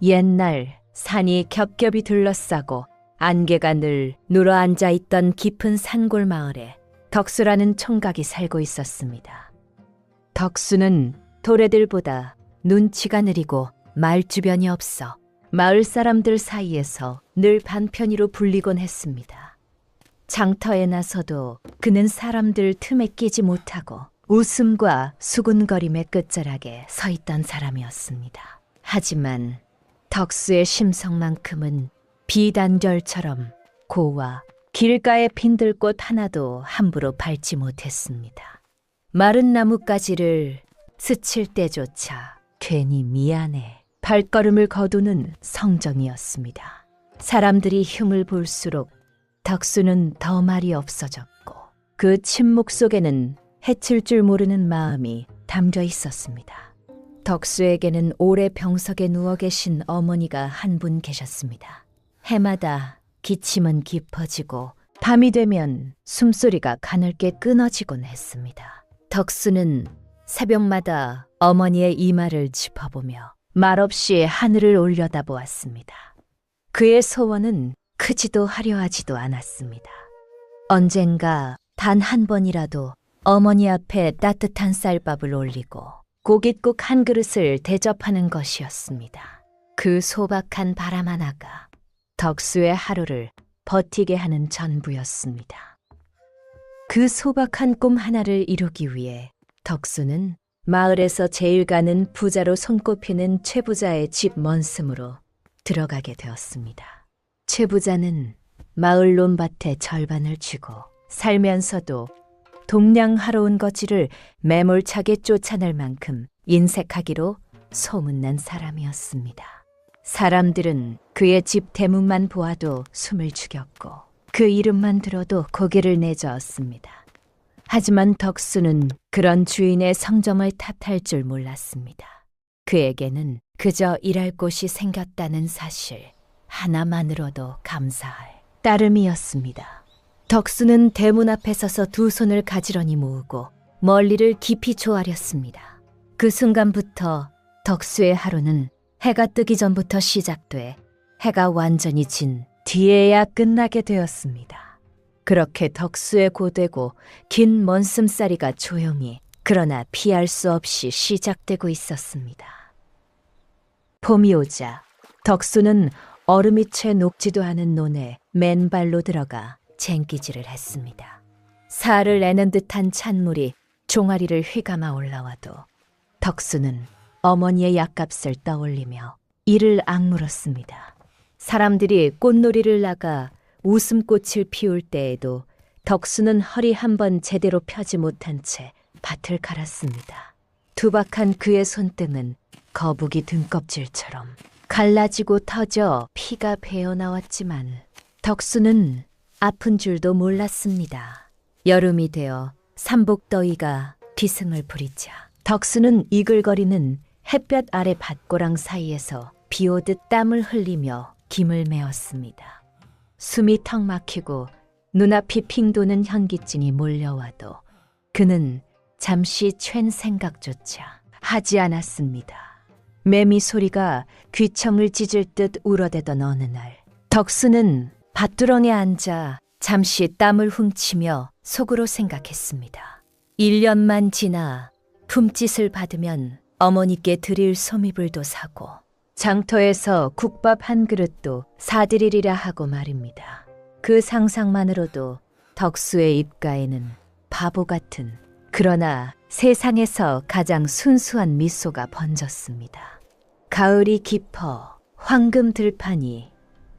옛날 산이 겹겹이 둘러싸고 안개가 늘 누러앉아 있던 깊은 산골 마을에 덕수라는 총각이 살고 있었습니다. 덕수는 도래들보다 눈치가 느리고 말주변이 없어 마을 사람들 사이에서 늘 반편이로 불리곤 했습니다. 장터에 나서도 그는 사람들 틈에 끼지 못하고 웃음과 수군거림의 끝자락에 서 있던 사람이었습니다. 하지만 덕수의 심성만큼은 비단결처럼 고와 길가의 핀들꽃 하나도 함부로 밟지 못했습니다. 마른 나뭇가지를 스칠 때조차 괜히 미안해 발걸음을 거두는 성정이었습니다. 사람들이 흉을 볼수록 덕수는 더 말이 없어졌고 그 침묵 속에는 해칠 줄 모르는 마음이 담겨 있었습니다. 덕수에게는 오래 병석에 누워 계신 어머니가 한 분 계셨습니다. 해마다 기침은 깊어지고 밤이 되면 숨소리가 가늘게 끊어지곤 했습니다. 덕수는 새벽마다 어머니의 이마를 짚어보며 말없이 하늘을 올려다보았습니다. 그의 소원은 크지도 화려하지도 않았습니다. 언젠가 단 한 번이라도 어머니 앞에 따뜻한 쌀밥을 올리고 고깃국 한 그릇을 대접하는 것이었습니다. 그 소박한 바람 하나가 덕수의 하루를 버티게 하는 전부였습니다. 그 소박한 꿈 하나를 이루기 위해 덕수는 마을에서 제일 가는 부자로 손꼽히는 최 부자의 집 먼슴으로 들어가게 되었습니다. 최 부자는 마을 논밭의 절반을 쥐고 살면서도 동냥하러 온 거지를 매몰차게 쫓아낼 만큼 인색하기로 소문난 사람이었습니다. 사람들은 그의 집 대문만 보아도 숨을 죽였고 그 이름만 들어도 고개를 내저었습니다. 하지만 덕수는 그런 주인의 성정을 탓할 줄 몰랐습니다. 그에게는 그저 일할 곳이 생겼다는 사실 하나만으로도 감사할 따름이었습니다. 덕수는 대문 앞에 서서 두 손을 가지런히 모으고 멀리를 깊이 조아렸습니다. 그 순간부터 덕수의 하루는 해가 뜨기 전부터 시작돼 해가 완전히 진 뒤에야 끝나게 되었습니다. 그렇게 덕수의 고되고 긴 먼슴살이가 조용히 그러나 피할 수 없이 시작되고 있었습니다. 봄이 오자 덕수는 얼음이 채 녹지도 않은 논에 맨발로 들어가 쟁기질을 했습니다. 살을 내는 듯한 찬물이 종아리를 휘감아 올라와도 덕수는 어머니의 약값을 떠올리며 이를 악물었습니다. 사람들이 꽃놀이를 나가 웃음꽃을 피울 때에도 덕수는 허리 한번 제대로 펴지 못한 채 밭을 갈았습니다. 투박한 그의 손등은 거북이 등껍질처럼 갈라지고 터져 피가 배어나왔지만 덕수는 아픈 줄도 몰랐습니다. 여름이 되어 삼복더위가 기승을 부리자 덕수는 이글거리는 햇볕 아래 밭고랑 사이에서 비오듯 땀을 흘리며 김을 메었습니다. 숨이 턱 막히고 눈앞이 핑 도는 현기증이 몰려와도 그는 잠시 챈 생각조차 하지 않았습니다. 매미 소리가 귀청을 찢을 듯 울어대던 어느 날 덕수는 밭두렁에 앉아 잠시 땀을 훔치며 속으로 생각했습니다. 1년만 지나 품짓을 받으면 어머니께 드릴 소미불도 사고 장터에서 국밥 한 그릇도 사드리리라 하고 말입니다. 그 상상만으로도 덕수의 입가에는 바보 같은 그러나 세상에서 가장 순수한 미소가 번졌습니다. 가을이 깊어 황금 들판이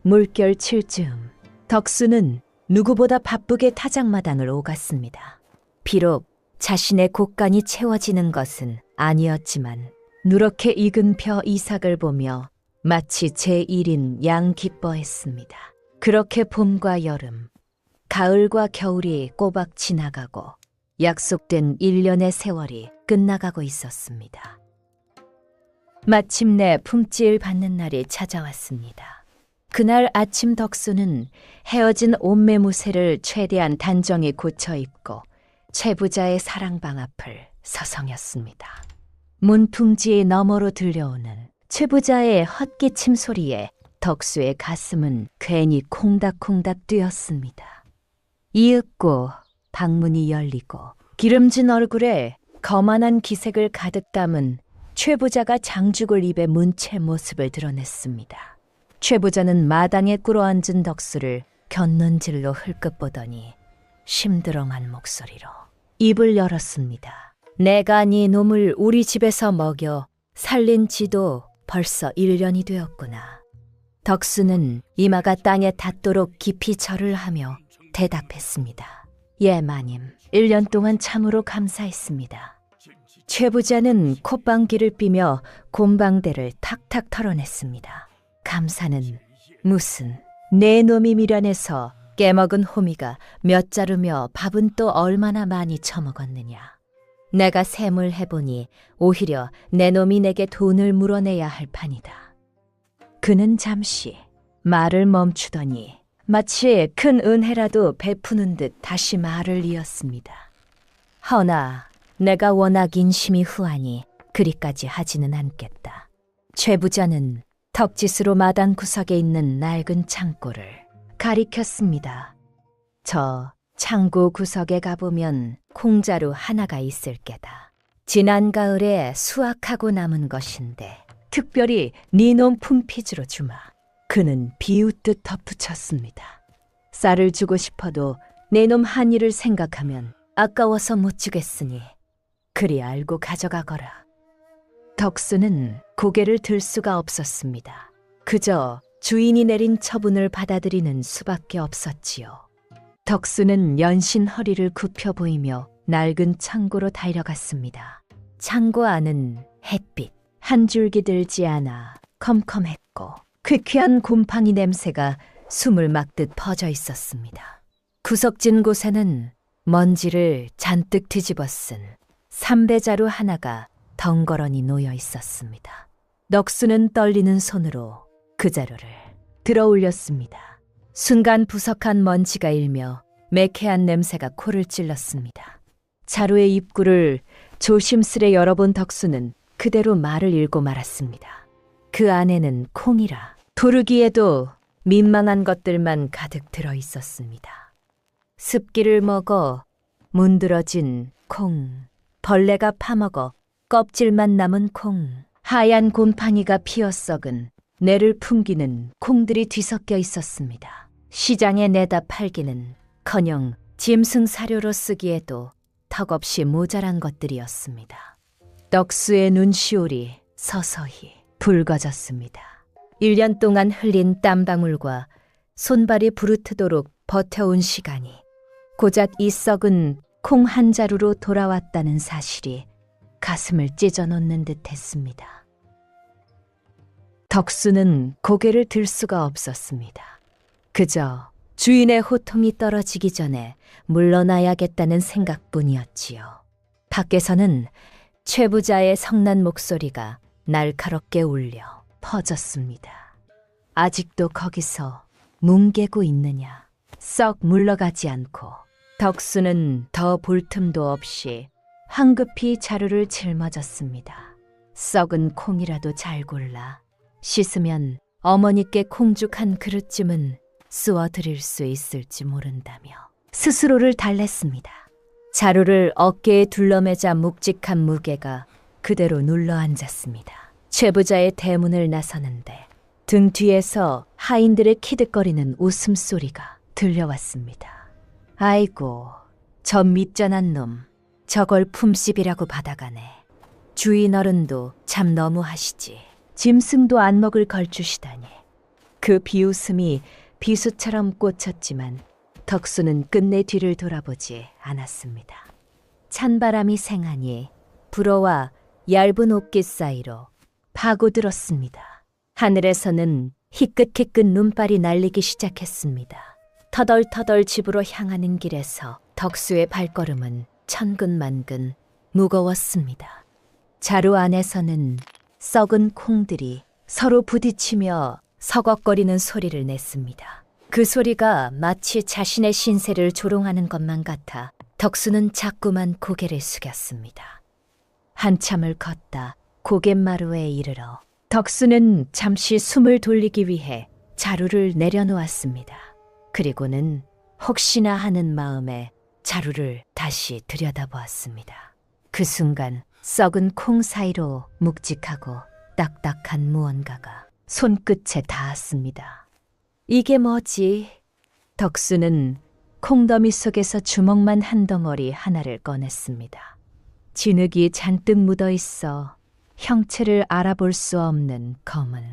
물결 칠 즈음 덕수는 누구보다 바쁘게 타작마당을 오갔습니다. 비록 자신의 곳간이 채워지는 것은 아니었지만 누렇게 익은 벼 이삭을 보며 마치 제1인 양 기뻐했습니다. 그렇게 봄과 여름, 가을과 겨울이 꼬박 지나가고 약속된 1년의 세월이 끝나가고 있었습니다. 마침내 품질 받는 날이 찾아왔습니다. 그날 아침 덕수는 헤어진 옷매무새를 최대한 단정히 고쳐 입고 최 부자의 사랑방 앞을 서성였습니다. 문풍지 너머로 들려오는 최 부자의 헛기침 소리에 덕수의 가슴은 괜히 콩닥콩닥 뛰었습니다. 이윽고 방문이 열리고 기름진 얼굴에 거만한 기색을 가득 담은 최 부자가 장죽을 입에 문 채 모습을 드러냈습니다. 최 부자는 마당에 꿇어앉은 덕수를 곁눈질로 흘끗 보더니 심드렁한 목소리로 입을 열었습니다. 내가 네 놈을 우리 집에서 먹여 살린 지도 벌써 1년이 되었구나. 덕수는 이마가 땅에 닿도록 깊이 절을 하며 대답했습니다. 예, 마님. 1년 동안 참으로 감사했습니다. 최 부자는 콧방귀를 삐며 곰방대를 탁탁 털어냈습니다. 감사는 무슨, 내 놈이 미련해서 깨먹은 호미가 몇 자루며 밥은 또 얼마나 많이 처먹었느냐. 내가 셈을 해보니 오히려 내 놈이 내게 돈을 물어내야 할 판이다. 그는 잠시 말을 멈추더니 마치 큰 은혜라도 베푸는 듯 다시 말을 이었습니다. 허나 내가 워낙 인심이 후하니 그리까지 하지는 않겠다. 최 부자는 턱짓으로 마당 구석에 있는 낡은 창고를 가리켰습니다. 저 창고 구석에 가보면 콩자루 하나가 있을 게다. 지난 가을에 수확하고 남은 것인데 특별히 니놈 품피즈로 주마. 그는 비웃듯 덧붙였습니다. 쌀을 주고 싶어도 내 놈 한일을 생각하면 아까워서 못 주겠으니 그리 알고 가져가거라. 덕수는 고개를 들 수가 없었습니다. 그저 주인이 내린 처분을 받아들이는 수밖에 없었지요. 덕수는 연신 허리를 굽혀 보이며 낡은 창고로 달려갔습니다. 창고 안은 햇빛 한 줄기 들지 않아 컴컴했고 퀴퀴한 곰팡이 냄새가 숨을 막듯 퍼져 있었습니다. 구석진 곳에는 먼지를 잔뜩 뒤집어 쓴 삼배자루 하나가 덩그러니 놓여 있었습니다. 덕수는 떨리는 손으로 그 자루를 들어 올렸습니다. 순간 부석한 먼지가 일며 매캐한 냄새가 코를 찔렀습니다. 자루의 입구를 조심스레 열어본 덕수는 그대로 말을 잃고 말았습니다. 그 안에는 콩이라 도르기에도 민망한 것들만 가득 들어 있었습니다. 습기를 먹어 문드러진 콩, 벌레가 파먹어 껍질만 남은 콩, 하얀 곰팡이가 피어 썩은 뇌를 풍기는 콩들이 뒤섞여 있었습니다. 시장에 내다 팔기는커녕 짐승 사료로 쓰기에도 턱없이 모자란 것들이었습니다. 덕수의 눈시울이 서서히 붉어졌습니다. 1년 동안 흘린 땀방울과 손발이 부르트도록 버텨온 시간이 고작 이 썩은 콩 한 자루로 돌아왔다는 사실이 가슴을 찢어놓는 듯 했습니다. 덕수는 고개를 들 수가 없었습니다. 그저 주인의 호통이 떨어지기 전에 물러나야겠다는 생각뿐이었지요. 밖에서는 최 부자의 성난 목소리가 날카롭게 울려 퍼졌습니다. 아직도 거기서 뭉개고 있느냐. 썩 물러가지 않고 덕수는 더 볼 틈도 없이 황급히 자루를 짊어졌습니다. 썩은 콩이라도 잘 골라 씻으면 어머니께 콩죽 한 그릇쯤은 쑤어 드릴 수 있을지 모른다며 스스로를 달랬습니다. 자루를 어깨에 둘러매자 묵직한 무게가 그대로 눌러앉았습니다. 최 부자의 대문을 나서는데 등 뒤에서 하인들의 키득거리는 웃음소리가 들려왔습니다. 아이고, 저 밑전한 놈, 저걸 품씹이라고 받아가네. 주인 어른도 참 너무하시지. 짐승도 안 먹을 걸 주시다니. 그 비웃음이 비수처럼 꽂혔지만 덕수는 끝내 뒤를 돌아보지 않았습니다. 찬바람이 생하니 불어와 얇은 옷깃 사이로 파고들었습니다. 하늘에서는 희끗희끗 눈발이 날리기 시작했습니다. 터덜터덜 집으로 향하는 길에서 덕수의 발걸음은 천근만근 무거웠습니다. 자루 안에서는 썩은 콩들이 서로 부딪히며 서걱거리는 소리를 냈습니다. 그 소리가 마치 자신의 신세를 조롱하는 것만 같아 덕수는 자꾸만 고개를 숙였습니다. 한참을 걷다 고갯마루에 이르러 덕수는 잠시 숨을 돌리기 위해 자루를 내려놓았습니다. 그리고는 혹시나 하는 마음에 자루를 다시 들여다보았습니다. 그 순간 썩은 콩 사이로 묵직하고 딱딱한 무언가가 손끝에 닿았습니다. 이게 뭐지? 덕수는 콩더미 속에서 주먹만 한 덩어리 하나를 꺼냈습니다. 진흙이 잔뜩 묻어 있어 형체를 알아볼 수 없는 검은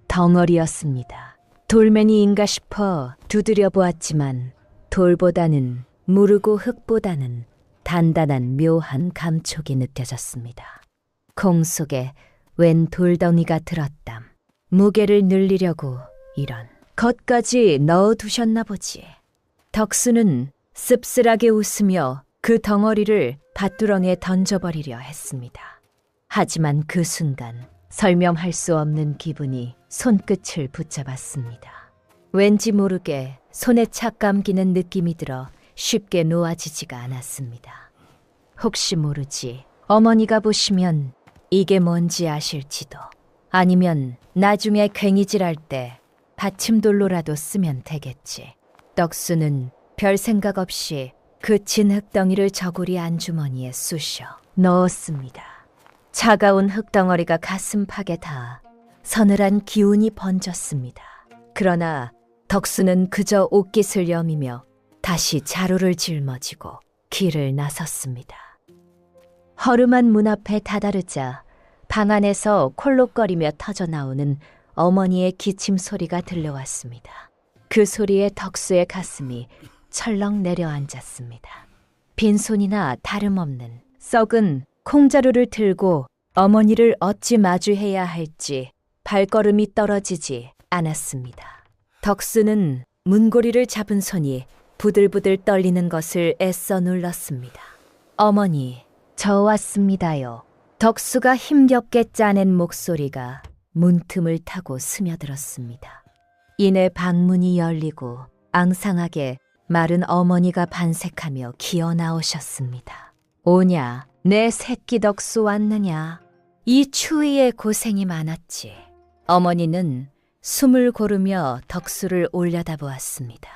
덩어리였습니다. 돌멩이인가 싶어 두드려 보았지만 돌보다는 무르고 흙보다는 단단한 묘한 감촉이 느껴졌습니다. 콩 속에 웬 돌덩이가 들었담. 무게를 늘리려고 이런 것까지 넣어두셨나 보지. 덕수는 씁쓸하게 웃으며 그 덩어리를 밭두렁에 던져버리려 했습니다. 하지만 그 순간 설명할 수 없는 기분이 손끝을 붙잡았습니다. 왠지 모르게 손에 착 감기는 느낌이 들어 쉽게 놓아지지가 않았습니다. 혹시 모르지 어머니가 보시면 이게 뭔지 아실지도, 아니면 나중에 괭이질할 때 받침돌로라도 쓰면 되겠지. 덕수는 별 생각 없이 그 진 흙덩이를 저고리 안주머니에 쑤셔 넣었습니다. 차가운 흙덩어리가 가슴팍에 닿아 서늘한 기운이 번졌습니다. 그러나 덕수는 그저 옷깃을 여미며 다시 자루를 짊어지고 길을 나섰습니다. 허름한 문 앞에 다다르자 방 안에서 콜록거리며 터져나오는 어머니의 기침 소리가 들려왔습니다. 그 소리에 덕수의 가슴이 철렁 내려앉았습니다. 빈손이나 다름없는 썩은 콩자루를 들고 어머니를 어찌 마주해야 할지 발걸음이 떨어지지 않았습니다. 덕수는 문고리를 잡은 손이 부들부들 떨리는 것을 애써 눌렀습니다. 어머니, 저 왔습니다요. 덕수가 힘겹게 짜낸 목소리가 문틈을 타고 스며들었습니다. 이내 방문이 열리고 앙상하게 마른 어머니가 반색하며 기어 나오셨습니다. 오냐, 내 새끼 덕수 왔느냐. 이 추위에 고생이 많았지. 어머니는 숨을 고르며 덕수를 올려다보았습니다.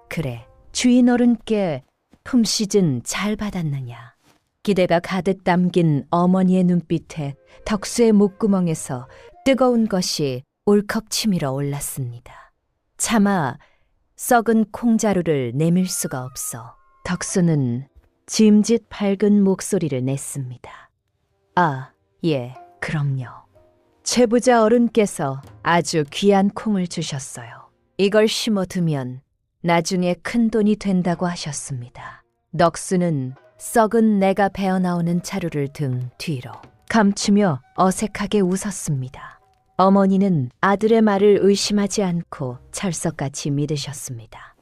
그래, 주인 어른께 품시즌 잘 받았느냐. 기대가 가득 담긴 어머니의 눈빛에 덕수의 목구멍에서 뜨거운 것이 울컥 치밀어 올랐습니다. 차마 썩은 콩자루를 내밀 수가 없어 덕수는 짐짓 밝은 목소리를 냈습니다. 아, 예, 그럼요. 최부자 어른께서 아주 귀한 콩을 주셨어요. 이걸 심어두면 나중에 큰 돈이 된다고 하셨습니다. 덕수는 썩은 내가 배어나오는 자루를 등 뒤로 감추며 어색하게 웃었습니다. 어머니는 아들의 말을 의심하지 않고 철석같이 믿으셨습니다.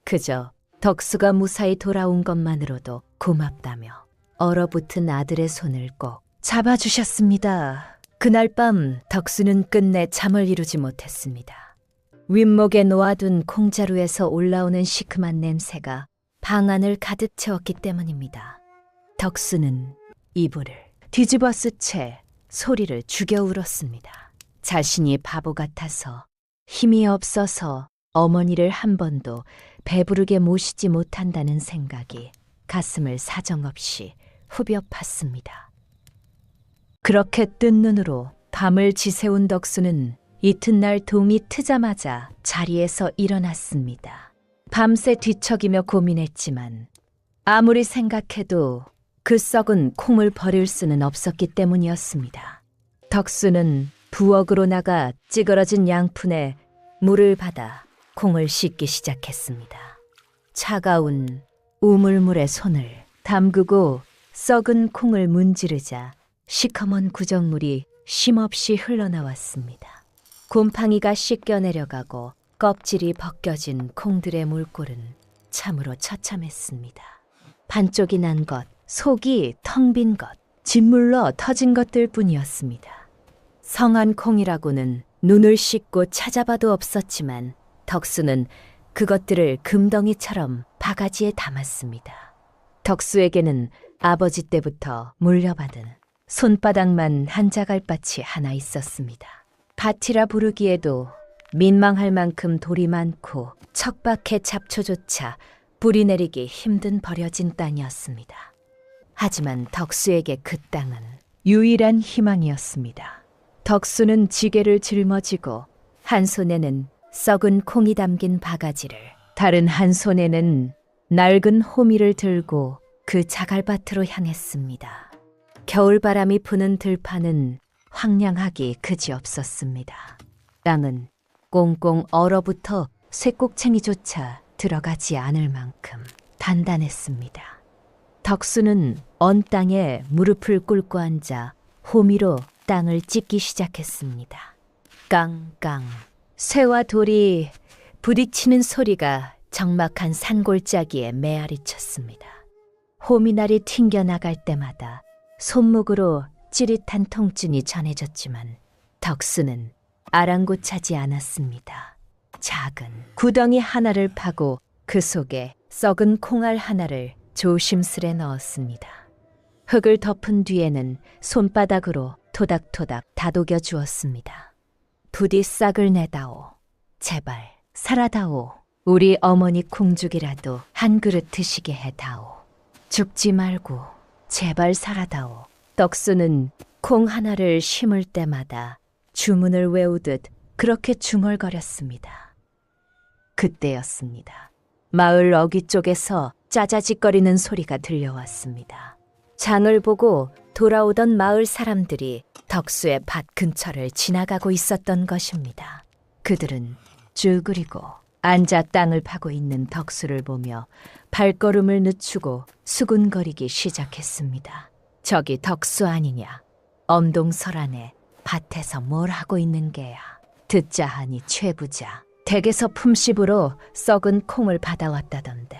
그저 덕수가 무사히 돌아온 것만으로도 고맙다며 얼어붙은 아들의 손을 꼭 잡아주셨습니다. 그날 밤 덕수는 끝내 잠을 이루지 못했습니다. 윗목에 놓아둔 콩자루에서 올라오는 시큼한 냄새가 방 안을 가득 채웠기 때문입니다. 덕수는 이불을 뒤집어 쓴 채 소리를 죽여 울었습니다. 자신이 바보 같아서 힘이 없어서 어머니를 한 번도 배부르게 모시지 못한다는 생각이 가슴을 사정없이 후벼 팠습니다. 그렇게 뜬 눈으로 밤을 지새운 덕수는 이튿날 동이 트자마자 자리에서 일어났습니다. 밤새 뒤척이며 고민했지만 아무리 생각해도 그 썩은 콩을 버릴 수는 없었기 때문이었습니다. 덕수는 부엌으로 나가 찌그러진 양푼에 물을 받아 콩을 씻기 시작했습니다. 차가운 우물물에 손을 담그고 썩은 콩을 문지르자 시커먼 구정물이 쉼없이 흘러나왔습니다. 곰팡이가 씻겨 내려가고 껍질이 벗겨진 콩들의 물골은 참으로 처참했습니다. 반쪽이 난 것, 속이 텅 빈 것, 짓물러 터진 것들 뿐이었습니다. 성한 콩이라고는 눈을 씻고 찾아봐도 없었지만 덕수는 그것들을 금덩이처럼 바가지에 담았습니다. 덕수에게는 아버지 때부터 물려받은 손바닥만 한 자갈밭이 하나 있었습니다. 밭이라 부르기에도 민망할 만큼 돌이 많고 척박해 잡초조차 뿌리 내리기 힘든 버려진 땅이었습니다. 하지만 덕수에게 그 땅은 유일한 희망이었습니다. 덕수는 지게를 짊어지고 한 손에는 썩은 콩이 담긴 바가지를, 다른 한 손에는 낡은 호미를 들고 그 자갈밭으로 향했습니다. 겨울바람이 부는 들판은 황량하기 그지없었습니다. 땅은 꽁꽁 얼어붙어 쇠꼭챙이조차 들어가지 않을 만큼 단단했습니다. 덕수는 언 땅에 무릎을 꿇고 앉아 호미로 땅을 찢기 시작했습니다. 깡깡. 쇠와 돌이 부딪히는 소리가 적막한 산골짜기에 메아리 쳤습니다. 호미날이 튕겨나갈 때마다 손목으로 찌릿한 통증이 전해졌지만 덕수는 아랑곳하지 않았습니다. 작은 구덩이 하나를 파고 그 속에 썩은 콩알 하나를 조심스레 넣었습니다. 흙을 덮은 뒤에는 손바닥으로 토닥토닥 다독여 주었습니다. 부디 싹을 내다오. 제발 살아다오. 우리 어머니 콩죽이라도 한 그릇 드시게 해다오. 죽지 말고 제발 살아다오. 덕수는 콩 하나를 심을 때마다 주문을 외우듯 그렇게 중얼거렸습니다. 그때였습니다. 마을 어귀 쪽에서 짜자짓거리는 소리가 들려왔습니다. 장을 보고 돌아오던 마을 사람들이 덕수의 밭 근처를 지나가고 있었던 것입니다. 그들은 쭈그리고 앉아 땅을 파고 있는 덕수를 보며 발걸음을 늦추고 수군거리기 시작했습니다. 저기 덕수 아니냐? 엄동설안에 밭에서 뭘 하고 있는 게야? 듣자 하니 최부자 댁에서 품씹으로 썩은 콩을 받아왔다던데.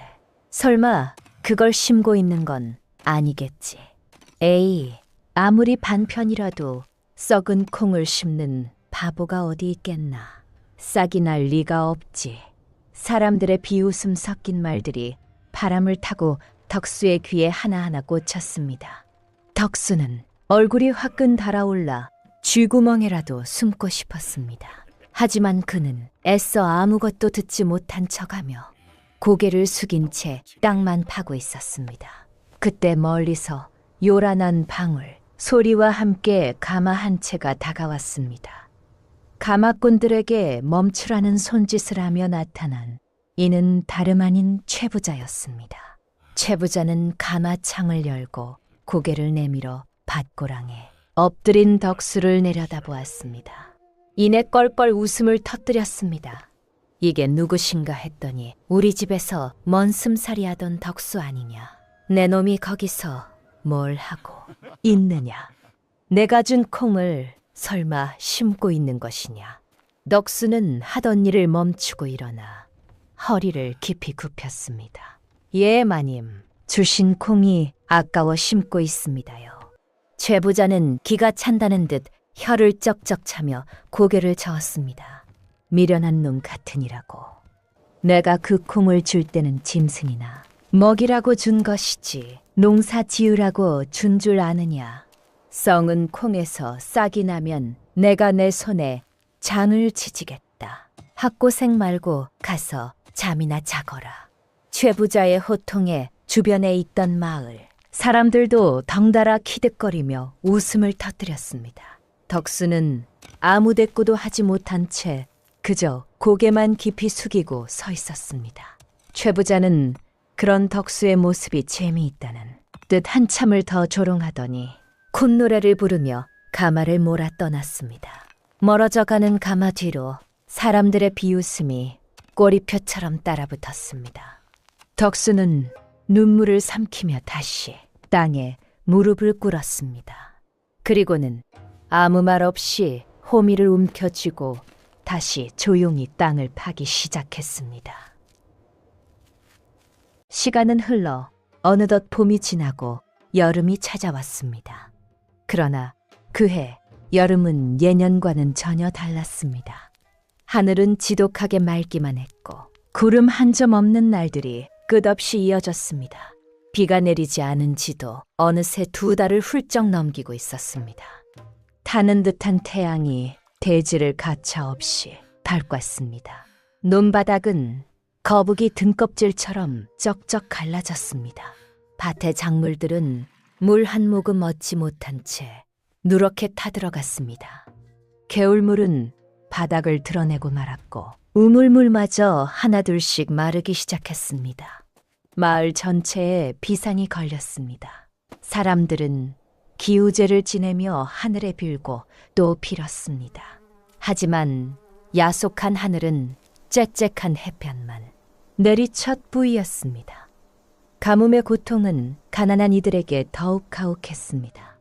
설마 그걸 심고 있는 건 아니겠지. 에이, 아무리 반편이라도 썩은 콩을 심는 바보가 어디 있겠나. 싹이 날 리가 없지. 사람들의 비웃음 섞인 말들이 바람을 타고 덕수의 귀에 하나하나 꽂혔습니다. 덕수는 얼굴이 화끈 달아올라 쥐구멍에라도 숨고 싶었습니다. 하지만 그는 애써 아무것도 듣지 못한 척하며 고개를 숙인 채 땅만 파고 있었습니다. 그때 멀리서 요란한 방울, 소리와 함께 가마 한 채가 다가왔습니다. 가마꾼들에게 멈추라는 손짓을 하며 나타난 이는 다름 아닌 최부자였습니다. 최부자는 가마창을 열고 고개를 내밀어 밭고랑에 엎드린 덕수를 내려다보았습니다. 이내 껄껄 웃음을 터뜨렸습니다. 이게 누구신가 했더니 우리 집에서 먼슴살이 하던 덕수 아니냐. 내 놈이 거기서 뭘 하고 있느냐. 내가 준 콩을 설마 심고 있는 것이냐. 덕수는 하던 일을 멈추고 일어나 허리를 깊이 굽혔습니다. 예, 마님. 주신 콩이 아까워 심고 있습니다요. 최부자는 기가 찬다는 듯 혀를 쩍쩍 차며 고개를 저었습니다. 미련한 놈 같으니라고. 내가 그 콩을 줄 때는 짐승이나 먹이라고 준 것이지 농사 지으라고 준 줄 아느냐. 썩은 콩에서 싹이 나면 내가 내 손에 장을 치지겠다. 학고생 말고 가서 잠이나 자거라. 최부자의 호통에 주변에 있던 마을 사람들도 덩달아 키득거리며 웃음을 터뜨렸습니다. 덕수는 아무 대꾸도 하지 못한 채 그저 고개만 깊이 숙이고 서 있었습니다. 최부자는 그런 덕수의 모습이 재미있다는 듯 한참을 더 조롱하더니 콧노래를 부르며 가마를 몰아 떠났습니다. 멀어져 가는 가마 뒤로 사람들의 비웃음이 꼬리표처럼 따라붙었습니다. 덕수는 눈물을 삼키며 다시 땅에 무릎을 꿇었습니다. 그리고는 아무 말 없이 호미를 움켜쥐고 다시 조용히 땅을 파기 시작했습니다. 시간은 흘러 어느덧 봄이 지나고 여름이 찾아왔습니다. 그러나 그해 여름은 예년과는 전혀 달랐습니다. 하늘은 지독하게 맑기만 했고 구름 한 점 없는 날들이 끝없이 이어졌습니다. 비가 내리지 않은 지도 어느새 2달을 훌쩍 넘기고 있었습니다. 타는 듯한 태양이 대지를 가차없이 밟았습니다. 논바닥은 거북이 등껍질처럼 쩍쩍 갈라졌습니다. 밭의 작물들은 물 한 모금 얻지 못한 채 누렇게 타들어갔습니다. 개울물은 바닥을 드러내고 말았고 우물물마저 하나둘씩 마르기 시작했습니다. 마을 전체에 비상이 걸렸습니다. 사람들은 기우제를 지내며 하늘에 빌고 또 빌었습니다. 하지만 야속한 하늘은 짹짹한 해변만 내리첫 부이였습니다. 가뭄의 고통은 가난한 이들에게 더욱 가혹했습니다.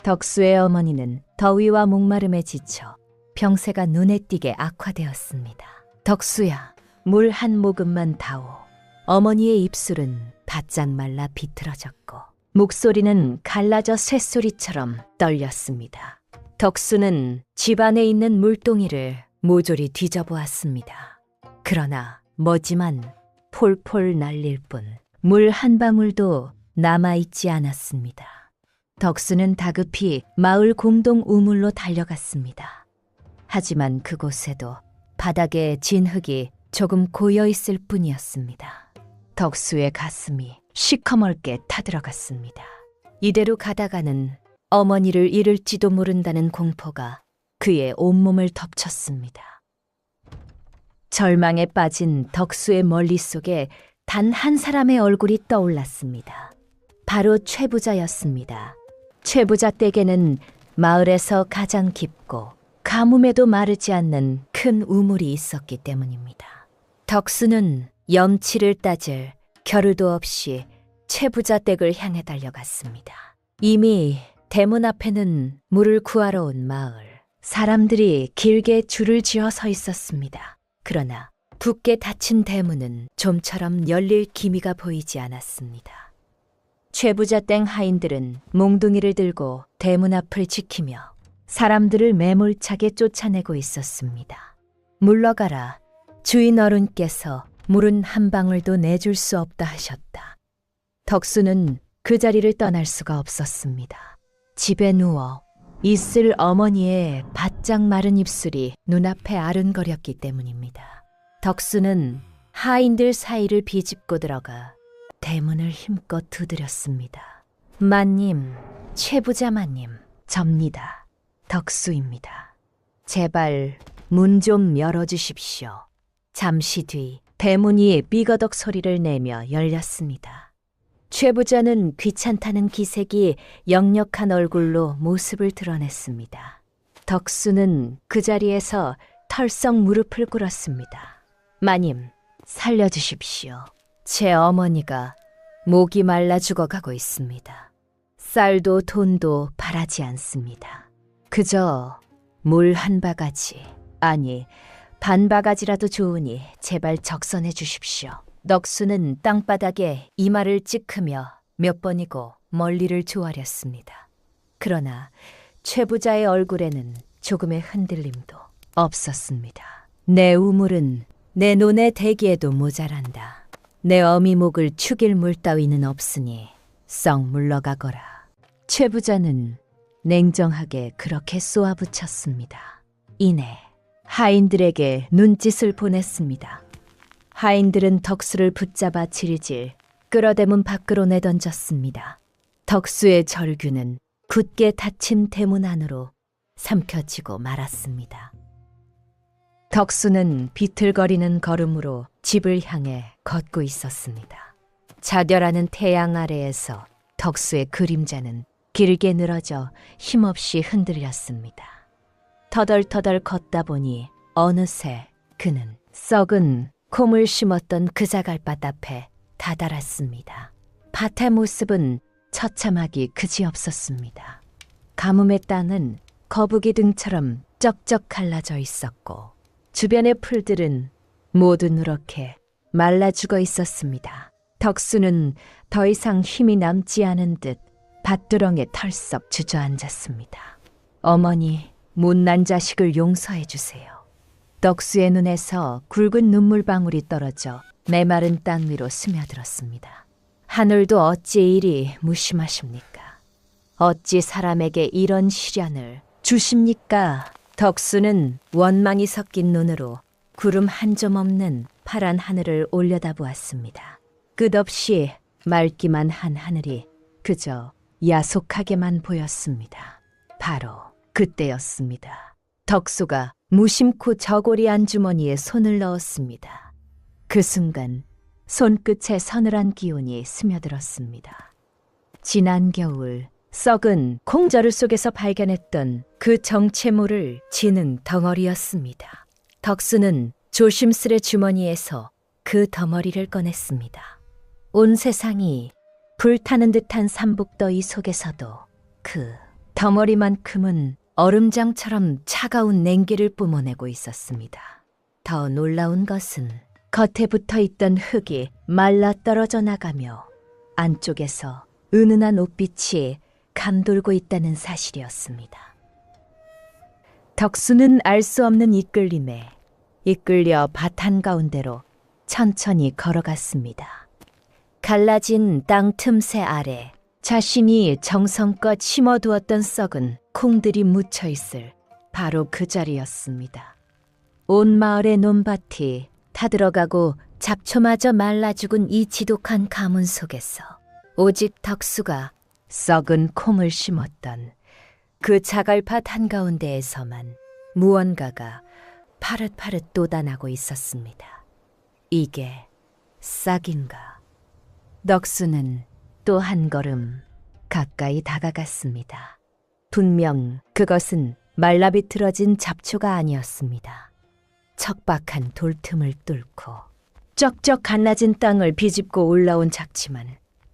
덕수의 어머니는 더위와 목마름에 지쳐 병세가 눈에 띄게 악화되었습니다. 덕수야, 물 한 모금만 다오. 어머니의 입술은 바짝 말라 비틀어졌고 목소리는 갈라져 쇳소리처럼 떨렸습니다. 덕수는 집 안에 있는 물동이를 모조리 뒤져보았습니다. 그러나 머지만 폴폴 날릴 뿐 물 한 방울도 남아있지 않았습니다. 덕수는 다급히 마을 공동 우물로 달려갔습니다. 하지만 그곳에도 바닥에 진 흙이 조금 고여있을 뿐이었습니다. 덕수의 가슴이 시커멀게 타들어갔습니다. 이대로 가다가는 어머니를 잃을지도 모른다는 공포가 그의 온몸을 덮쳤습니다. 절망에 빠진 덕수의 머릿속에 단 한 사람의 얼굴이 떠올랐습니다. 바로 최부자였습니다. 최부자 댁에는 마을에서 가장 깊고 가뭄에도 마르지 않는 큰 우물이 있었기 때문입니다. 덕수는 염치를 따질 겨를도 없이 최부자 댁을 향해 달려갔습니다. 이미 대문 앞에는 물을 구하러 온 마을, 사람들이 길게 줄을 지어 서 있었습니다. 그러나 붓게 닫힌 대문은 좀처럼 열릴 기미가 보이지 않았습니다. 최부자 땡 하인들은 몽둥이를 들고 대문 앞을 지키며 사람들을 매몰차게 쫓아내고 있었습니다. 물러가라. 주인 어른께서 물은 한 방울도 내줄 수 없다 하셨다. 덕수는 그 자리를 떠날 수가 없었습니다. 집에 누워 있을 어머니의 바짝 마른 입술이 눈앞에 아른거렸기 때문입니다. 덕수는 하인들 사이를 비집고 들어가 대문을 힘껏 두드렸습니다. 마님, 최부자 마님, 접니다. 덕수입니다. 제발 문 좀 열어주십시오. 잠시 뒤 대문이 삐거덕 소리를 내며 열렸습니다. 최부자는 귀찮다는 기색이 역력한 얼굴로 모습을 드러냈습니다. 덕수는 그 자리에서 털썩 무릎을 꿇었습니다. 마님, 살려주십시오. 제 어머니가 목이 말라 죽어가고 있습니다. 쌀도 돈도 바라지 않습니다. 그저 물 한 바가지, 아니 반 바가지라도 좋으니 제발 적선해 주십시오. 덕수는 땅바닥에 이마를 찍으며 몇 번이고 멀리를 조아렸습니다. 그러나 최부자의 얼굴에는 조금의 흔들림도 없었습니다. 내 우물은 내 논에 대기에도 모자란다. 내 어미목을 축일 물 따위는 없으니 썩 물러가거라. 최부자는 냉정하게 그렇게 쏘아붙였습니다. 이내 하인들에게 눈짓을 보냈습니다. 하인들은 덕수를 붙잡아 질질 끌어대문 밖으로 내던졌습니다. 덕수의 절규는 굳게 닫힌 대문 안으로 삼켜지고 말았습니다. 덕수는 비틀거리는 걸음으로 집을 향해 걷고 있었습니다. 자결하는 태양 아래에서 덕수의 그림자는 길게 늘어져 힘없이 흔들렸습니다. 터덜터덜 걷다 보니 어느새 그는 썩은 콩을 심었던 그 자갈밭 앞에 다다랐습니다. 밭의 모습은 처참하기 그지없었습니다. 가뭄의 땅은 거북이 등처럼 쩍쩍 갈라져 있었고 주변의 풀들은 모두 누렇게 말라 죽어 있었습니다. 덕수는 더 이상 힘이 남지 않은 듯 밭두렁에 털썩 주저앉았습니다. 어머니, 못난 자식을 용서해 주세요. 덕수의 눈에서 굵은 눈물방울이 떨어져 메마른 땅 위로 스며들었습니다. 하늘도 어찌 이리 무심하십니까? 어찌 사람에게 이런 시련을 주십니까? 덕수는 원망이 섞인 눈으로 구름 한 점 없는 파란 하늘을 올려다보았습니다. 끝없이 맑기만 한 하늘이 그저 야속하게만 보였습니다. 바로 그때였습니다. 덕수가 무심코 저고리 안주머니에 손을 넣었습니다. 그 순간 손끝에 서늘한 기운이 스며들었습니다. 지난 겨울 썩은 콩자루 속에서 발견했던 그 정체모를 지는 덩어리였습니다. 덕수는 조심스레 주머니에서 그 덩어리를 꺼냈습니다. 온 세상이 불타는 듯한 삼복더위 속에서도 그 덩어리만큼은 얼음장처럼 차가운 냉기를 뿜어내고 있었습니다. 더 놀라운 것은 겉에 붙어있던 흙이 말라 떨어져 나가며 안쪽에서 은은한 옷빛이 감돌고 있다는 사실이었습니다. 덕수는 알 수 없는 이끌림에 이끌려 밭 한가운데로 천천히 걸어갔습니다. 갈라진 땅 틈새 아래 자신이 정성껏 심어두었던 썩은 콩들이 묻혀있을 바로 그 자리였습니다. 온 마을의 논밭이 타들어가고 잡초마저 말라 죽은 이 지독한 가문 속에서 오직 덕수가 썩은 콩을 심었던 그 자갈밭 한가운데에서만 무언가가 파릇파릇 돋아나고 있었습니다. 이게 싹인가? 덕수는 또 한 걸음 가까이 다가갔습니다. 분명 그것은 말라비틀어진 잡초가 아니었습니다. 척박한 돌틈을 뚫고 쩍쩍 갈라진 땅을 비집고 올라온 작지만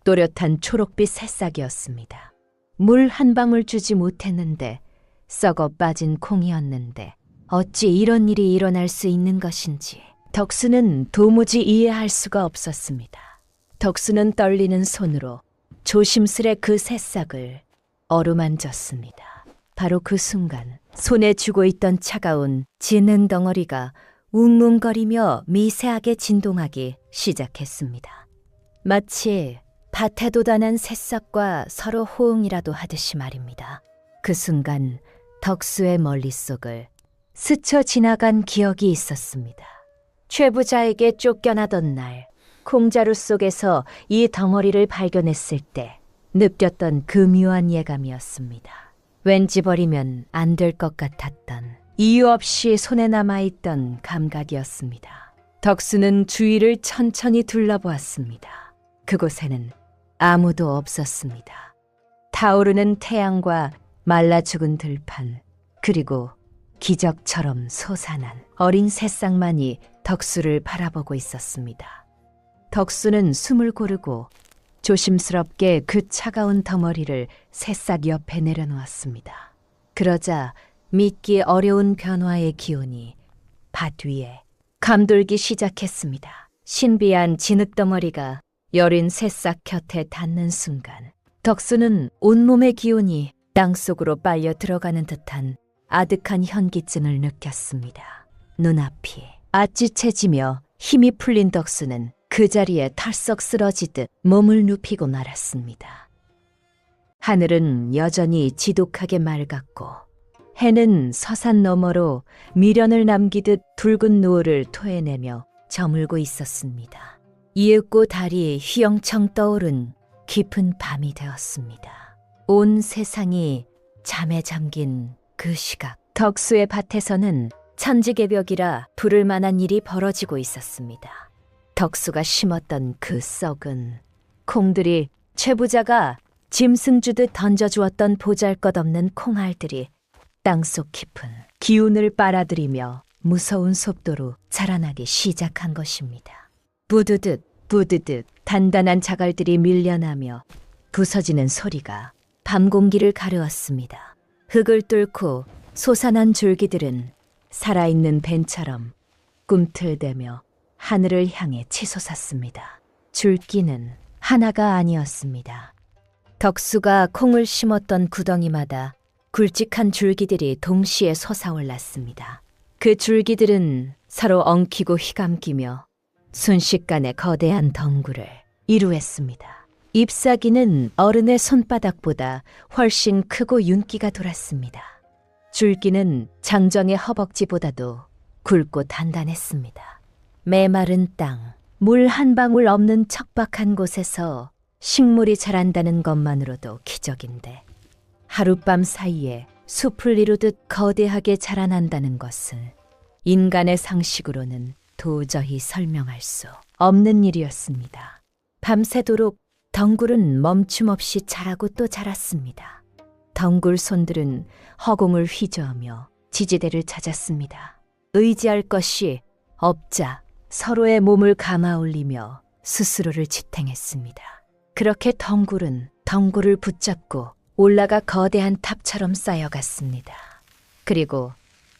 또렷한 초록빛 새싹이었습니다. 물 한 방울 주지 못했는데 썩어 빠진 콩이었는데 어찌 이런 일이 일어날 수 있는 것인지 덕수는 도무지 이해할 수가 없었습니다. 덕수는 떨리는 손으로 조심스레 그 새싹을 어루만졌습니다. 바로 그 순간 손에 쥐고 있던 차가운 지는 덩어리가 웅웅거리며 미세하게 진동하기 시작했습니다. 마치 밭에 돋아난 새싹과 서로 호응이라도 하듯이 말입니다. 그 순간 덕수의 머릿속을 스쳐 지나간 기억이 있었습니다. 최부자에게 쫓겨나던 날 콩자루 속에서 이 덩어리를 발견했을 때 느꼈던 그 묘한 예감이었습니다. 왠지 버리면 안 될 것 같았던 이유 없이 손에 남아있던 감각이었습니다. 덕수는 주위를 천천히 둘러보았습니다. 그곳에는 아무도 없었습니다. 타오르는 태양과 말라 죽은 들판, 그리고 기적처럼 솟아난 어린 새싹만이 덕수를 바라보고 있었습니다. 덕수는 숨을 고르고 조심스럽게 그 차가운 덩어리를 새싹 옆에 내려놓았습니다. 그러자 믿기 어려운 변화의 기운이 밭 위에 감돌기 시작했습니다. 신비한 진흙덩어리가 여린 새싹 곁에 닿는 순간 덕수는 온몸의 기운이 땅속으로 빨려 들어가는 듯한 아득한 현기증을 느꼈습니다. 눈앞이 아찌채지며 힘이 풀린 덕수는 그 자리에 털썩 쓰러지듯 몸을 눕히고 말았습니다. 하늘은 여전히 지독하게 맑았고 해는 서산 너머로 미련을 남기듯 붉은 노을을 토해내며 저물고 있었습니다. 이윽고 달이 휘영청 떠오른 깊은 밤이 되었습니다. 온 세상이 잠에 잠긴 그 시각, 덕수의 밭에서는 천지개벽이라 부를 만한 일이 벌어지고 있었습니다. 덕수가 심었던 그 썩은 콩들이 최부자가 짐승 주듯 던져주었던 보잘것없는 콩알들이 땅속 깊은 기운을 빨아들이며 무서운 속도로 자라나기 시작한 것입니다. 부드득 부드득 단단한 자갈들이 밀려나며 부서지는 소리가 밤 공기를 가르었습니다. 흙을 뚫고 솟아난 줄기들은 살아있는 뱀처럼 꿈틀대며 하늘을 향해 치솟았습니다. 줄기는 하나가 아니었습니다. 덕수가 콩을 심었던 구덩이마다 굵직한 줄기들이 동시에 솟아올랐습니다. 그 줄기들은 서로 엉키고 휘감기며 순식간에 거대한 덩굴을 이루었습니다. 잎사귀는 어른의 손바닥보다 훨씬 크고 윤기가 돌았습니다. 줄기는 장정의 허벅지보다도 굵고 단단했습니다. 메마른 땅, 물 한 방울 없는 척박한 곳에서 식물이 자란다는 것만으로도 기적인데 하룻밤 사이에 숲을 이루듯 거대하게 자라난다는 것은 인간의 상식으로는 도저히 설명할 수 없는 일이었습니다. 밤새도록 덩굴은 멈춤 없이 자라고 또 자랐습니다. 덩굴 손들은 허공을 휘저으며 지지대를 찾았습니다. 의지할 것이 없자 서로의 몸을 감아 올리며 스스로를 지탱했습니다. 그렇게 덩굴은 덩굴을 붙잡고 올라가 거대한 탑처럼 쌓여갔습니다. 그리고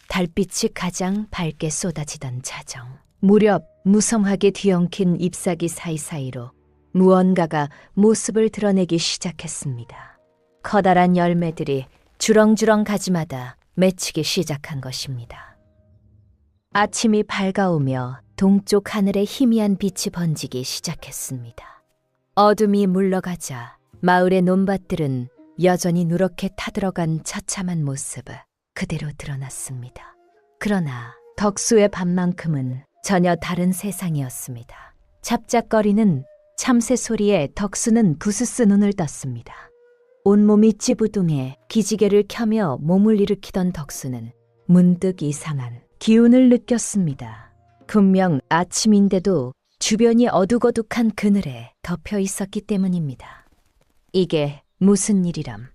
달빛이 가장 밝게 쏟아지던 자정, 무렵 무성하게 뒤엉킨 잎사귀 사이사이로 무언가가 모습을 드러내기 시작했습니다. 커다란 열매들이 주렁주렁 가지마다 맺히기 시작한 것입니다. 아침이 밝아오며 동쪽 하늘에 희미한 빛이 번지기 시작했습니다. 어둠이 물러가자 마을의 논밭들은 여전히 누렇게 타들어간 처참한 모습 그대로 드러났습니다. 그러나 덕수의 밤만큼은 전혀 다른 세상이었습니다. 잡작거리는 참새 소리에 덕수는 부스스 눈을 떴습니다. 온몸이 찌부둥해 기지개를 켜며 몸을 일으키던 덕수는 문득 이상한 기운을 느꼈습니다. 분명 아침인데도 주변이 어둑어둑한 그늘에 덮여 있었기 때문입니다. 이게 무슨 일이람?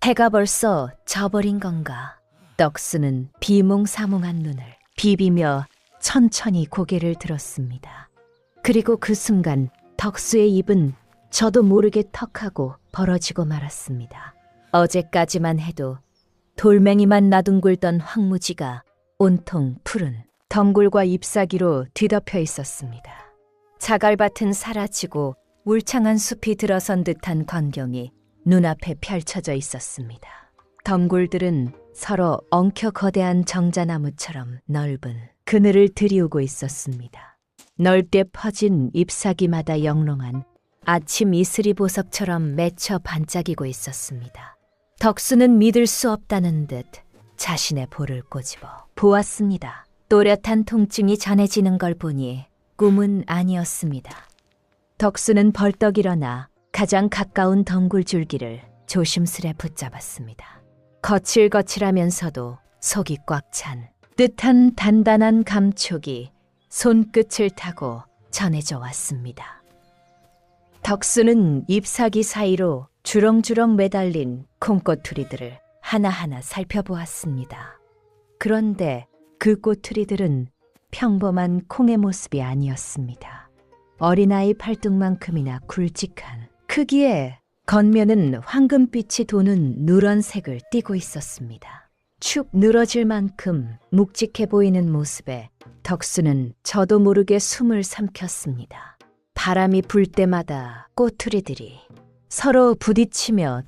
해가 벌써 져버린 건가? 덕수는 비몽사몽한 눈을 비비며 천천히 고개를 들었습니다. 그리고 그 순간 덕수의 입은 저도 모르게 턱하고 벌어지고 말았습니다. 어제까지만 해도 돌멩이만 나둥글던 황무지가 온통 푸른 덩굴과 잎사귀로 뒤덮여 있었습니다. 자갈밭은 사라지고 울창한 숲이 들어선 듯한 광경이 눈앞에 펼쳐져 있었습니다. 덩굴들은 서로 엉켜 거대한 정자나무처럼 넓은 그늘을 들이우고 있었습니다. 넓게 퍼진 잎사귀마다 영롱한 아침 이슬이 보석처럼 맺혀 반짝이고 있었습니다. 덕수는 믿을 수 없다는 듯 자신의 볼을 꼬집어 보았습니다. 또렷한 통증이 전해지는 걸 보니 꿈은 아니었습니다. 덕수는 벌떡 일어나 가장 가까운 덩굴 줄기를 조심스레 붙잡았습니다. 거칠거칠하면서도 속이 꽉 찬 뜻한 단단한 감촉이 손끝을 타고 전해져 왔습니다. 덕수는 잎사귀 사이로 주렁주렁 매달린 콩꼬투리들을 하나하나 살펴보았습니다. 그런데 그 꼬투리들은 평범한 콩의 모습이 아니었습니다. 어린아이 팔뚝만큼이나 굵직한 크기에 겉면은 황금빛이 도는 누런색을 띠고 있었습니다. 축 늘어질 만큼 묵직해 보이는 모습에 덕수는 저도 모르게 숨을 삼켰습니다. 바람이 불 때마다 꼬투리들이 서로 부딪히며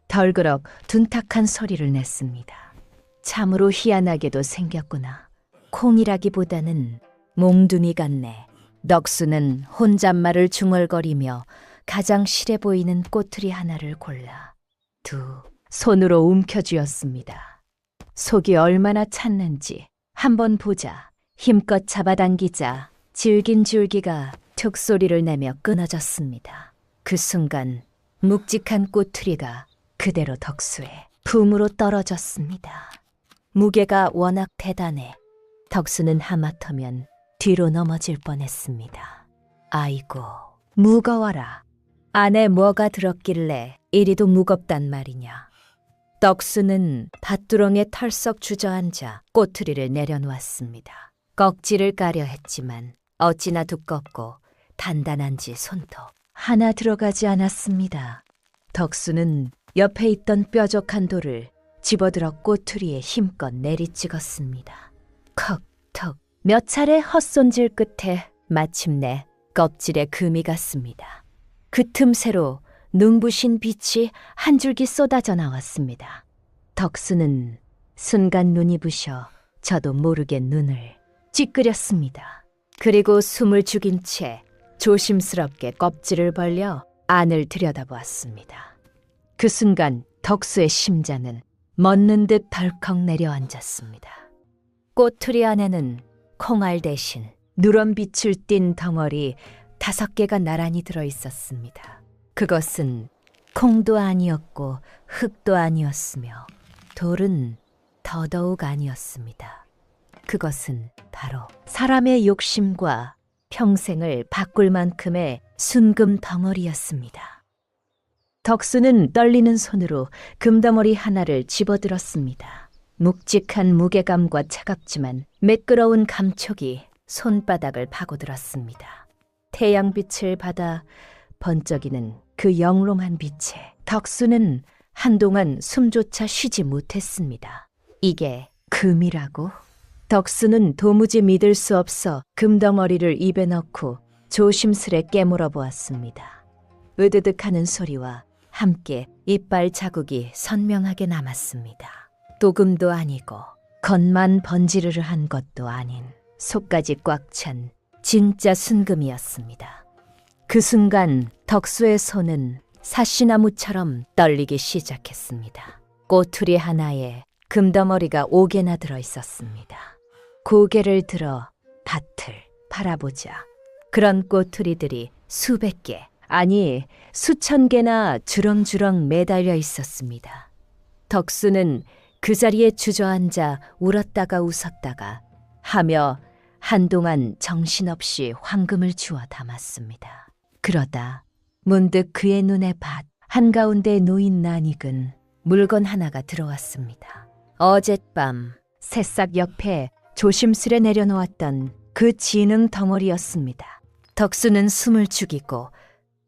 덜그럭 둔탁한 소리를 냈습니다. 참으로 희한하게도 생겼구나. 콩이라기보다는 몽둥이 같네. 덕수는 혼잣말을 중얼거리며 가장 실해 보이는 꼬투리 하나를 골라 손으로 움켜쥐었습니다. 속이 얼마나 찼는지 한번 보자. 힘껏 잡아당기자 질긴 줄기가 툭 소리를 내며 끊어졌습니다. 그 순간 묵직한 꼬투리가 그대로 덕수의 품으로 떨어졌습니다. 무게가 워낙 대단해 덕수는 하마터면 뒤로 넘어질 뻔했습니다. 아이고, 무거워라. 안에 뭐가 들었길래 이리도 무겁단 말이냐. 덕수는 밭두렁에 털썩 주저앉아 꼬투리를 내려놓았습니다. 꺽지를 까려 했지만 어찌나 두껍고 단단한지 손톱 하나 들어가지 않았습니다. 덕수는 옆에 있던 뾰족한 돌을 집어들어 꼬투리에 힘껏 내리찍었습니다. 컥 몇 차례 헛손질 끝에 마침내 껍질에 금이 갔습니다. 그 틈새로 눈부신 빛이 한 줄기 쏟아져 나왔습니다. 덕수는 순간 눈이 부셔 저도 모르게 눈을 찌끄렸습니다. 그리고 숨을 죽인 채 조심스럽게 껍질을 벌려 안을 들여다보았습니다. 그 순간 덕수의 심장은 멎는 듯 덜컥 내려앉았습니다. 꼬투리 안에는 콩알 대신 누런 빛을 띤 덩어리 5개가 나란히 들어 있었습니다. 그것은 콩도 아니었고 흙도 아니었으며 돌은 더더욱 아니었습니다. 그것은 바로 사람의 욕심과 평생을 바꿀 만큼의 순금 덩어리였습니다. 덕수는 떨리는 손으로 금덩어리 하나를 집어들었습니다. 묵직한 무게감과 차갑지만 매끄러운 감촉이 손바닥을 파고들었습니다. 태양빛을 받아 번쩍이는 그 영롱한 빛에 덕수는 한동안 숨조차 쉬지 못했습니다. 이게 금이라고? 덕수는 도무지 믿을 수 없어 금덩어리를 입에 넣고 조심스레 깨물어 보았습니다. 으드득하는 소리와 함께 이빨 자국이 선명하게 남았습니다. 도금도 아니고 겉만 번지르르한 것도 아닌 속까지 꽉 찬 진짜 순금이었습니다. 그 순간 덕수의 손은 사시나무처럼 떨리기 시작했습니다. 꼬투리 하나에 금덩어리가 5개나 들어 있었습니다. 고개를 들어 밭을 바라보자 그런 꼬투리들이 수백 개, 아니 수천 개나 주렁주렁 매달려 있었습니다. 덕수는 그 자리에 주저앉아 울었다가 웃었다가 하며 한동안 정신없이 황금을 주워 담았습니다. 그러다 문득 그의 눈에 밭 한가운데 놓인 낯익은 물건 하나가 들어왔습니다. 어젯밤 새싹 옆에 조심스레 내려놓았던 그 진흥 덩어리였습니다. 덕수는 숨을 죽이고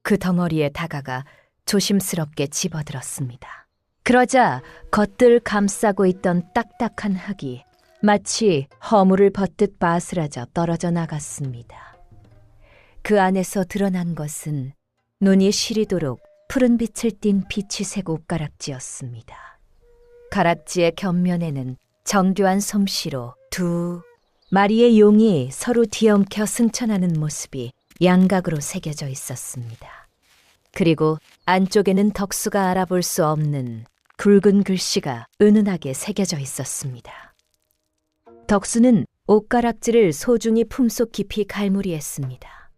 그 덩어리에 다가가 조심스럽게 집어들었습니다. 그러자 겉들 감싸고 있던 딱딱한 흙이 마치 허물을 벗듯 바스라져 떨어져 나갔습니다. 그 안에서 드러난 것은 눈이 시리도록 푸른 빛을 띤 비치색 옷가락지였습니다. 가락지의 곁면에는 정교한 솜씨로 2 마리의 용이 서로 뒤엉켜 승천하는 모습이 양각으로 새겨져 있었습니다. 그리고 안쪽에는 덕수가 알아볼 수 없는 굵은 글씨가 은은하게 새겨져 있었습니다. 덕수는 옷가락지를 소중히 품속 깊이 갈무리했습니다.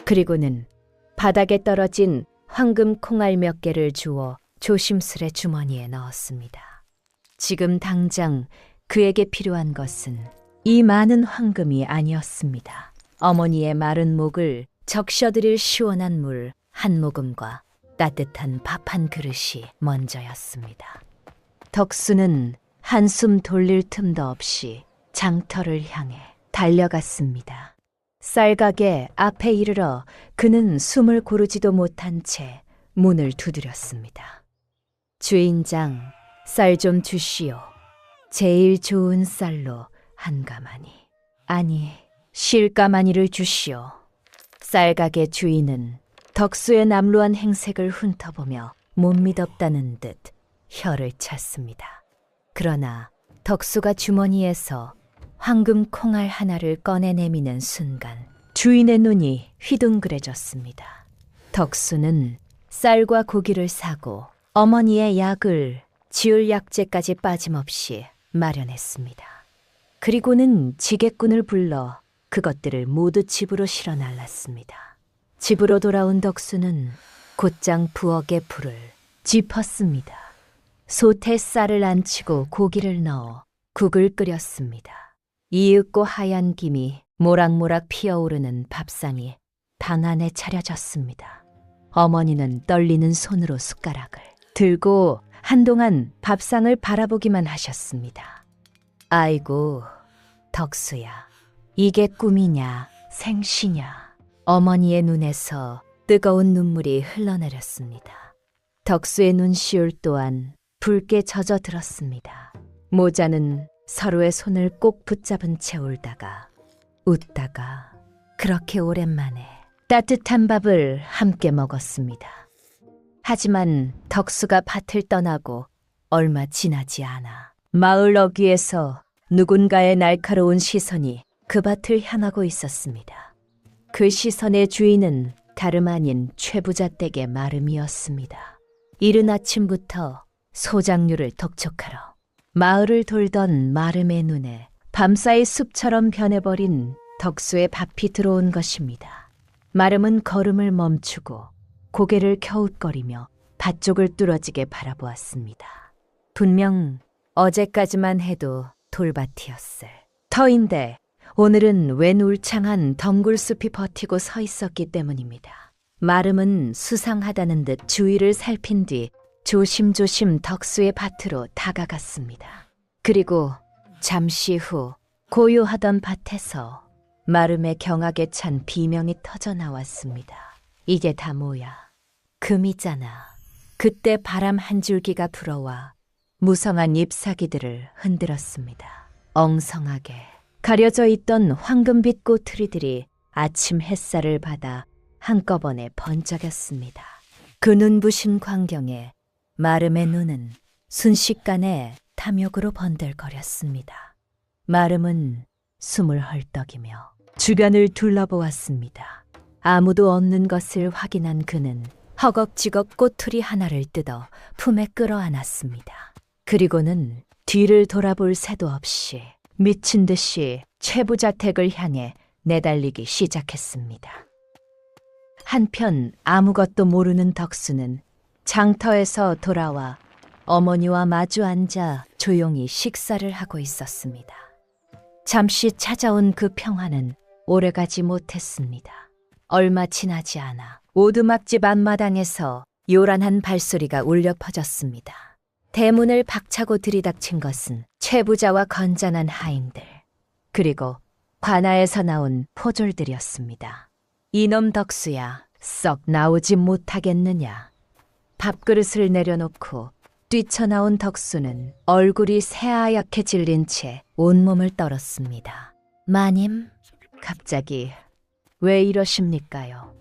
그리고는 바닥에 떨어진 황금 콩알 몇 개를 주워 조심스레 주머니에 넣었습니다. 지금 당장 그에게 필요한 것은 이 많은 황금이 아니었습니다. 어머니의 마른 목을 적셔드릴 시원한 물 한 모금과 따뜻한 밥 한 그릇이 먼저였습니다. 덕수는 한숨 돌릴 틈도 없이 장터를 향해 달려갔습니다. 쌀가게 앞에 이르러 그는 숨을 고르지도 못한 채 문을 두드렸습니다. 주인장, 쌀 좀 주시오. 제일 좋은 쌀로 한 가마니, 아니 실가마니를 주시오. 쌀가게 주인은 덕수의 남루한 행색을 훑어보며 못 믿었다는 듯 혀를 찼습니다. 그러나 덕수가 주머니에서 황금 콩알 하나를 꺼내 내미는 순간 주인의 눈이 휘둥그레졌습니다. 덕수는 쌀과 고기를 사고 어머니의 약을 지을 약재까지 빠짐없이 마련했습니다. 그리고는 지게꾼을 불러 그것들을 모두 집으로 실어 날랐습니다. 집으로 돌아온 덕수는 곧장 부엌에 불을 짚었습니다. 솥에 쌀을 안치고 고기를 넣어 국을 끓였습니다. 이윽고 하얀 김이 모락모락 피어오르는 밥상이 방 안에 차려졌습니다. 어머니는 떨리는 손으로 숟가락을 들고 한동안 밥상을 바라보기만 하셨습니다. 아이고, 덕수야, 이게 꿈이냐, 생시냐. 어머니의 눈에서 뜨거운 눈물이 흘러내렸습니다. 덕수의 눈시울 또한 붉게 젖어들었습니다. 모자는 서로의 손을 꼭 붙잡은 채 울다가 웃다가 그렇게 오랜만에 따뜻한 밥을 함께 먹었습니다. 하지만 덕수가 밭을 떠나고 얼마 지나지 않아 마을 어귀에서 누군가의 날카로운 시선이 그 밭을 향하고 있었습니다. 그 시선의 주인은 다름 아닌 최부자 댁의 마름이었습니다. 이른 아침부터 소작류를 덕촉하러 마을을 돌던 마름의 눈에 밤사이 숲처럼 변해버린 덕수의 밥이 들어온 것입니다. 마름은 걸음을 멈추고 고개를 켜웃거리며 밭쪽을 뚫어지게 바라보았습니다. 분명 어제까지만 해도 돌밭이었을 터인데 오늘은 웬 울창한 덩굴숲이 버티고 서 있었기 때문입니다. 마름은 수상하다는 듯 주위를 살핀 뒤 조심조심 덕수의 밭으로 다가갔습니다. 그리고 잠시 후 고요하던 밭에서 마름의 경악에 찬 비명이 터져 나왔습니다. 이게 다 뭐야? 금이잖아. 그때 바람 한 줄기가 불어와 무성한 잎사귀들을 흔들었습니다. 엉성하게 가려져 있던 황금빛 꼬투리들이 아침 햇살을 받아 한꺼번에 번쩍였습니다. 그 눈부신 광경에 마름의 눈은 순식간에 탐욕으로 번들거렸습니다. 마름은 숨을 헐떡이며 주변을 둘러보았습니다. 아무도 없는 것을 확인한 그는 허겁지겁 꼬투리 하나를 뜯어 품에 끌어안았습니다. 그리고는 뒤를 돌아볼 새도 없이 미친 듯이 최부자 댁을 향해 내달리기 시작했습니다. 한편 아무것도 모르는 덕수는 장터에서 돌아와 어머니와 마주 앉아 조용히 식사를 하고 있었습니다. 잠시 찾아온 그 평화는 오래가지 못했습니다. 얼마 지나지 않아 오두막집 앞마당에서 요란한 발소리가 울려 퍼졌습니다. 대문을 박차고 들이닥친 것은 최부자와 건전한 하인들, 그리고 관아에서 나온 포졸들이었습니다. 이놈 덕수야, 썩 나오지 못하겠느냐. 밥그릇을 내려놓고 뛰쳐나온 덕수는 얼굴이 새하얗게 질린 채 온몸을 떨었습니다. 마님, 갑자기 왜 이러십니까요?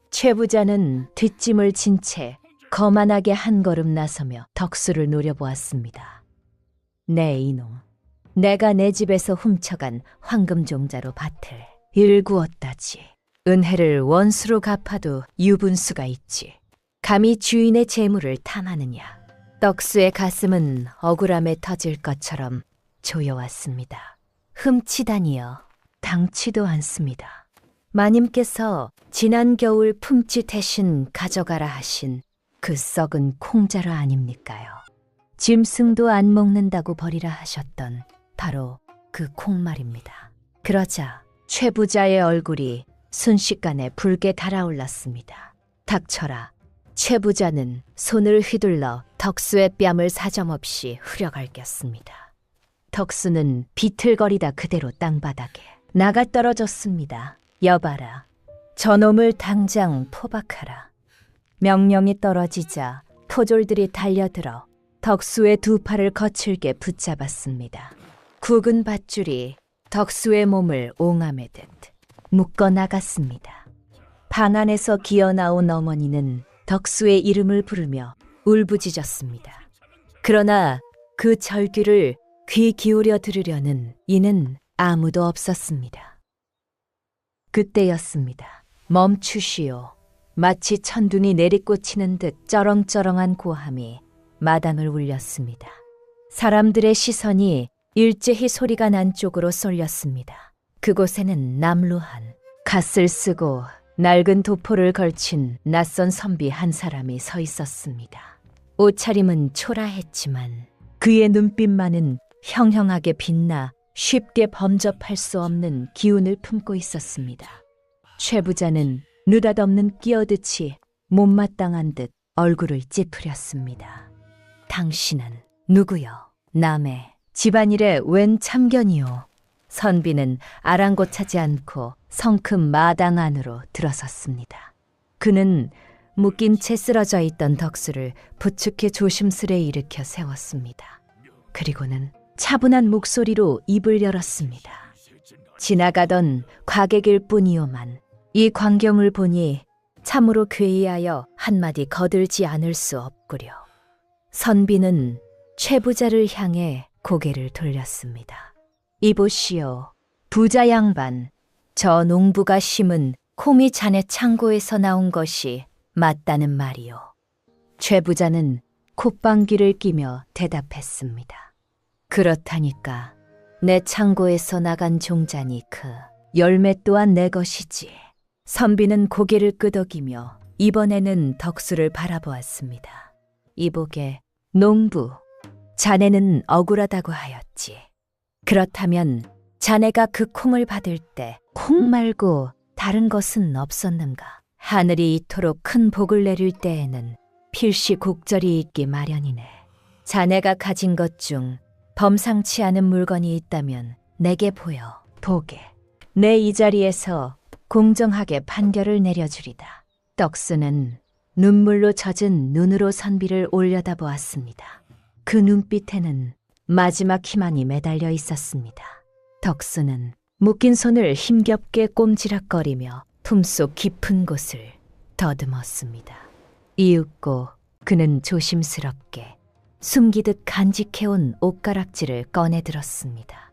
최부자는 뒷짐을 진 채 거만하게 한 걸음 나서며 덕수를 노려보았습니다. 네, 이놈. 내가 내 집에서 훔쳐간 황금종자로 밭을 일구었다지. 은혜를 원수로 갚아도 유분수가 있지. 감히 주인의 재물을 탐하느냐. 덕수의 가슴은 억울함에 터질 것처럼 조여왔습니다. 훔치다니요. 당치도 않습니다. 마님께서 지난 겨울 품치 대신 가져가라 하신 그 썩은 콩자루 아닙니까요? 짐승도 안 먹는다고 버리라 하셨던 바로 그 콩 말입니다. 그러자 최부자의 얼굴이 순식간에 붉게 달아올랐습니다. 닥쳐라. 최부자는 손을 휘둘러 덕수의 뺨을 사정없이 후려갈겼습니다. 덕수는 비틀거리다 그대로 땅바닥에 나가 떨어졌습니다. 여봐라. 저놈을 당장 포박하라. 명령이 떨어지자 포졸들이 달려들어 덕수의 두 팔을 거칠게 붙잡았습니다. 굵은 밧줄이 덕수의 몸을 옹암매듯 묶어 나갔습니다. 방 안에서 기어나온 어머니는 덕수의 이름을 부르며 울부짖었습니다. 그러나 그 절규를 귀 기울여 들으려는 이는 아무도 없었습니다. 그때였습니다. 멈추시오. 마치 천둥이 내리꽂히는 듯 쩌렁쩌렁한 고함이 마당을 울렸습니다. 사람들의 시선이 일제히 소리가 난 쪽으로 쏠렸습니다. 그곳에는 남루한 갓을 쓰고 낡은 도포를 걸친 낯선 선비 한 사람이 서 있었습니다. 옷차림은 초라했지만 그의 눈빛만은 형형하게 빛나 쉽게 범접할 수 없는 기운을 품고 있었습니다. 최부자는 느닷없는 끼어듯이 못마땅한 듯 얼굴을 찌푸렸습니다. 당신은 누구요? 남의 집안일에 웬 참견이요? 선비는 아랑곳하지 않고 성큼 마당 안으로 들어섰습니다. 그는 묶인 채 쓰러져 있던 덕수를 부축해 조심스레 일으켜 세웠습니다. 그리고는 차분한 목소리로 입을 열었습니다. 지나가던 과객일 뿐이오만 이 광경을 보니 참으로 괴이하여 한마디 거들지 않을 수 없구려. 선비는 최부자를 향해 고개를 돌렸습니다. 이보시오, 부자 양반, 저 농부가 심은 콤이 자네 창고에서 나온 것이 맞다는 말이오. 최 부자는 콧방귀를 끼며 대답했습니다. 그렇다니까 내 창고에서 나간 종자니 그 열매 또한 내 것이지. 선비는 고개를 끄덕이며 이번에는 덕수를 바라보았습니다. 이보게 농부, 자네는 억울하다고 하였지. 그렇다면 자네가 그 콩을 받을 때 콩 말고 다른 것은 없었는가? 하늘이 이토록 큰 복을 내릴 때에는 필시 곡절이 있기 마련이네. 자네가 가진 것 중 범상치 않은 물건이 있다면 내게 보여 보게. 내 이 자리에서 공정하게 판결을 내려주리다. 덕수는 눈물로 젖은 눈으로 선비를 올려다보았습니다. 그 눈빛에는 마지막 희망이 매달려 있었습니다. 덕수는 묶인 손을 힘겹게 꼼지락거리며 품속 깊은 곳을 더듬었습니다. 이윽고 그는 조심스럽게 숨기듯 간직해온 옷가락지를 꺼내들었습니다.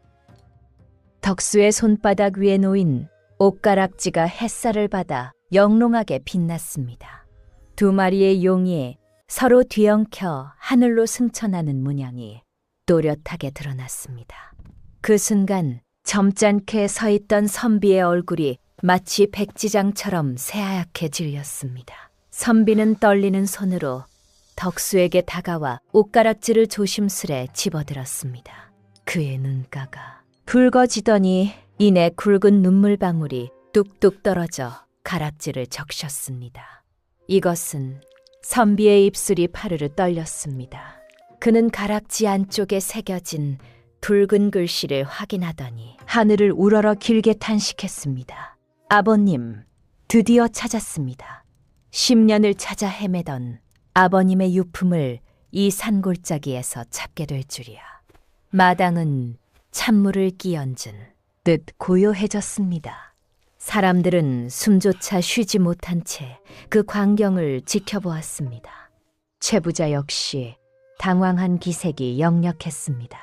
덕수의 손바닥 위에 놓인 옷가락지가 햇살을 받아 영롱하게 빛났습니다. 두 마리의 용이 서로 뒤엉켜 하늘로 승천하는 문양이 또렷하게 드러났습니다. 그 순간 점잖게 서 있던 선비의 얼굴이 마치 백지장처럼 새하얗게 질렸습니다. 선비는 떨리는 손으로 덕수에게 다가와 옷가락지를 조심스레 집어들었습니다. 그의 눈가가 붉어지더니 이내 굵은 눈물방울이 뚝뚝 떨어져 가락지를 적셨습니다. 이것은 선비의 입술이 파르르 떨렸습니다. 그는 가락지 안쪽에 새겨진 붉은 글씨를 확인하더니 하늘을 우러러 길게 탄식했습니다. 아버님, 드디어 찾았습니다. 10년을 찾아 헤매던 아버님의 유품을 이 산골짜기에서 찾게 될 줄이야. 마당은 찬물을 끼얹은 듯 고요해졌습니다. 사람들은 숨조차 쉬지 못한 채 그 광경을 지켜보았습니다. 최 부자 역시 당황한 기색이 역력했습니다.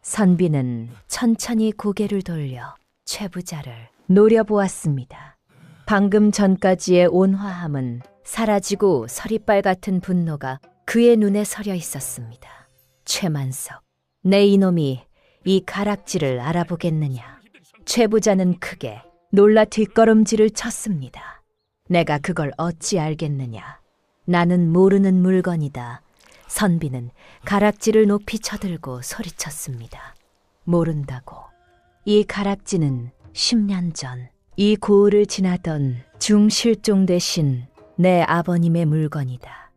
선비는 천천히 고개를 돌려 최 부자를 노려보았습니다. 방금 전까지의 온화함은 사라지고 서리빨 같은 분노가 그의 눈에 서려 있었습니다. 최만석, 내 이놈이 이 가락지를 알아보겠느냐. 최 부자는 크게 놀라 뒷걸음질을 쳤습니다. 내가 그걸 어찌 알겠느냐. 나는 모르는 물건이다. 선비는 가락지를 높이 쳐들고 소리쳤습니다. 모른다고. 이 가락지는 10년 전 이 고을을 지나던 중실종되신 내 아버님의 물건이다.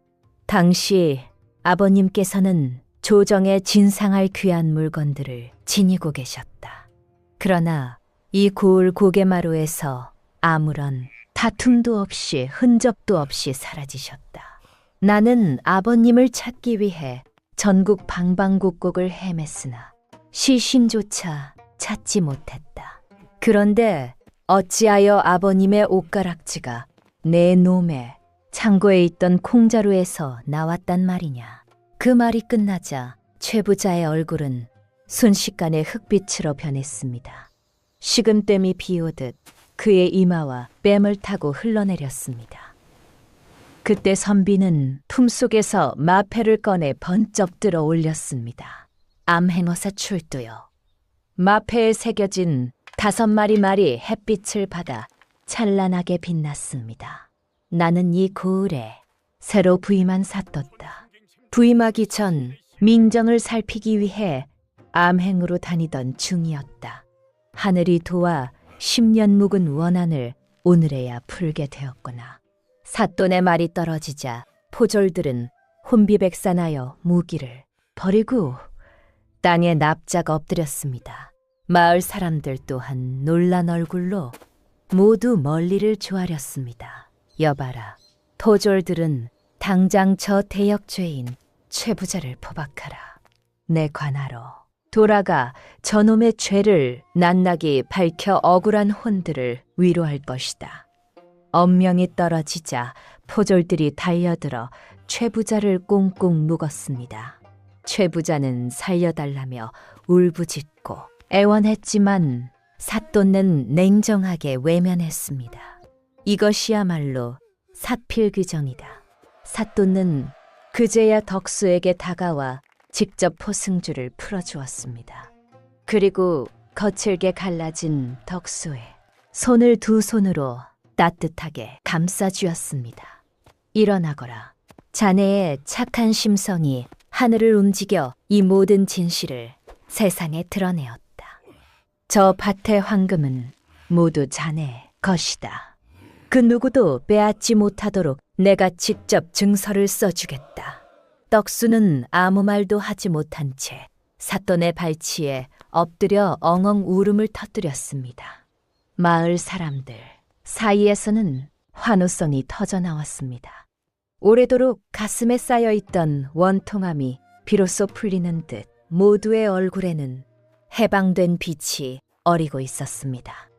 당시 아버님께서는 조정에 진상할 귀한 물건들을 지니고 계셨다. 그러나 이 고을 고개마루에서 아무런 다툼도 없이 흔적도 없이 사라지셨다. 나는 아버님을 찾기 위해 전국 방방곡곡을 헤맸으나 시신조차 찾지 못했다. 그런데 어찌하여 아버님의 옷가락지가 내 놈의 창고에 있던 콩자루에서 나왔단 말이냐. 그 말이 끝나자 최 부자의 얼굴은 순식간에 흑빛으로 변했습니다. 식은땀이 비오듯 그의 이마와 뺨을 타고 흘러내렸습니다. 그때 선비는 품속에서 마패를 꺼내 번쩍 들어 올렸습니다. 암행어사 출두요. 마패에 새겨진 5마리 말이 햇빛을 받아 찬란하게 빛났습니다. 나는 이 고을에 새로 부임한 사또다. 부임하기 전 민정을 살피기 위해 암행으로 다니던 중이었다. 하늘이 도와 10년 묵은 원한을 오늘에야 풀게 되었구나. 사돈의 말이 떨어지자 포졸들은 혼비백산하여 무기를 버리고 땅에 납작 엎드렸습니다. 마을 사람들 또한 놀란 얼굴로 모두 멀리를 조아렸습니다. 여봐라, 포졸들은 당장 저 대역죄인 최 부자를 포박하라. 내 관하로 돌아가 저놈의 죄를 낱낱이 밝혀 억울한 혼들을 위로할 것이다. 엄명이 떨어지자 포졸들이 달려들어 최 부자를 꽁꽁 묶었습니다. 최 부자는 살려달라며 울부짖고 애원했지만 사또는 냉정하게 외면했습니다. 이것이야말로 사필귀정이다. 사또는 그제야 덕수에게 다가와 직접 포승줄을 풀어주었습니다. 그리고 거칠게 갈라진 덕수의 손을 두 손으로 따뜻하게 감싸주었습니다. 일어나거라. 자네의 착한 심성이 하늘을 움직여 이 모든 진실을 세상에 드러내었다. 저 밭의 황금은 모두 자네 것이다. 그 누구도 빼앗지 못하도록 내가 직접 증서를 써주겠다. 덕수는 아무 말도 하지 못한 채 사돈의 발치에 엎드려 엉엉 울음을 터뜨렸습니다. 마을 사람들 사이에서는 환호성이 터져나왔습니다. 오래도록 가슴에 쌓여있던 원통함이 비로소 풀리는 듯 모두의 얼굴에는 해방된 빛이 어리고 있었습니다.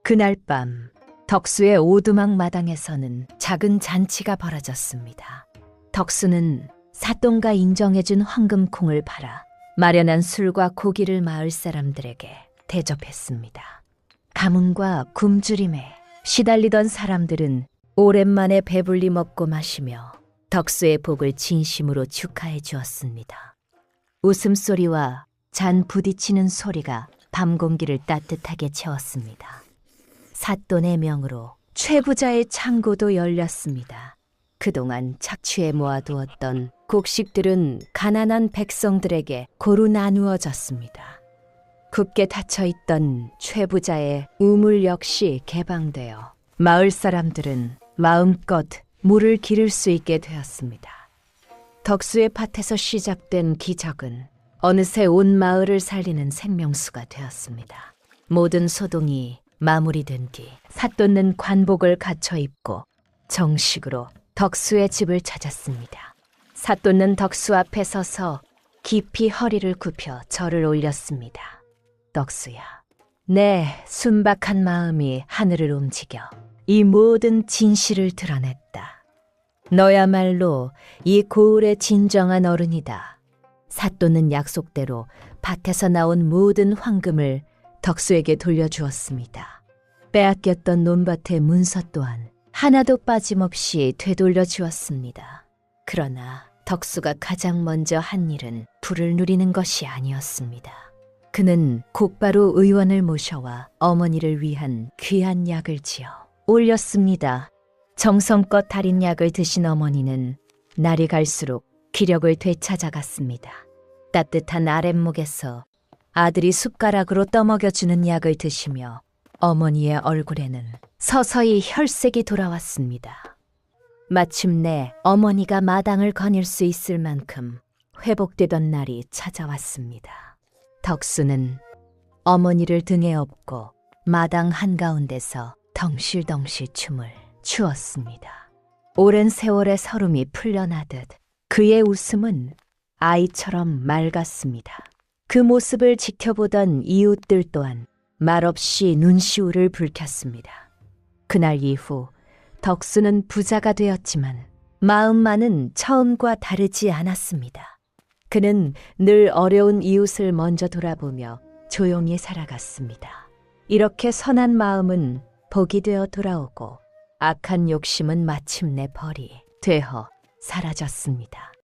그날 밤 덕수의 오두막 마당에서는 작은 잔치가 벌어졌습니다. 덕수는 사돈가 인정해준 황금콩을 팔아 마련한 술과 고기를 마을 사람들에게 대접했습니다. 가뭄과 굶주림에 시달리던 사람들은 오랜만에 배불리 먹고 마시며 덕수의 복을 진심으로 축하해 주었습니다. 웃음소리와 잔 부딪히는 소리가 밤 공기를 따뜻하게 채웠습니다. 사돈의 명으로 최부자의 창고도 열렸습니다. 그동안 착취해 모아두었던 곡식들은 가난한 백성들에게 고루 나누어졌습니다. 굳게 닫혀있던 최부자의 우물 역시 개방되어 마을 사람들은 마음껏 물을 기를 수 있게 되었습니다. 덕수의 밭에서 시작된 기적은 어느새 온 마을을 살리는 생명수가 되었습니다. 모든 소동이 마무리된 뒤 사돈은 관복을 갖춰 입고 정식으로 덕수의 집을 찾았습니다. 사돈은 덕수 앞에 서서 깊이 허리를 굽혀 절을 올렸습니다. 덕수야, 내 순박한 마음이 하늘을 움직여 이 모든 진실을 드러냈다. 너야말로 이 고을의 진정한 어른이다. 사돈은 약속대로 밭에서 나온 모든 황금을 덕수에게 돌려주었습니다. 빼앗겼던 논밭의 문서 또한 하나도 빠짐없이 되돌려 주었습니다. 그러나 덕수가 가장 먼저 한 일은 불을 누리는 것이 아니었습니다. 그는 곧바로 의원을 모셔와 어머니를 위한 귀한 약을 지어 올렸습니다. 정성껏 달인 약을 드신 어머니는 날이 갈수록 기력을 되찾아갔습니다. 따뜻한 아랫목에서 아들이 숟가락으로 떠먹여주는 약을 드시며 어머니의 얼굴에는 서서히 혈색이 돌아왔습니다. 마침내 어머니가 마당을 거닐 수 있을 만큼 회복되던 날이 찾아왔습니다. 덕수는 어머니를 등에 업고 마당 한가운데서 덩실덩실 춤을 추었습니다. 오랜 세월의 서름이 풀려나듯 그의 웃음은 아이처럼 맑았습니다. 그 모습을 지켜보던 이웃들 또한 말없이 눈시울을 붉혔습니다. 그날 이후 덕수는 부자가 되었지만 마음만은 처음과 다르지 않았습니다. 그는 늘 어려운 이웃을 먼저 돌아보며 조용히 살아갔습니다. 이렇게 선한 마음은 복이 되어 돌아오고 악한 욕심은 마침내 벌이 되어 사라졌습니다.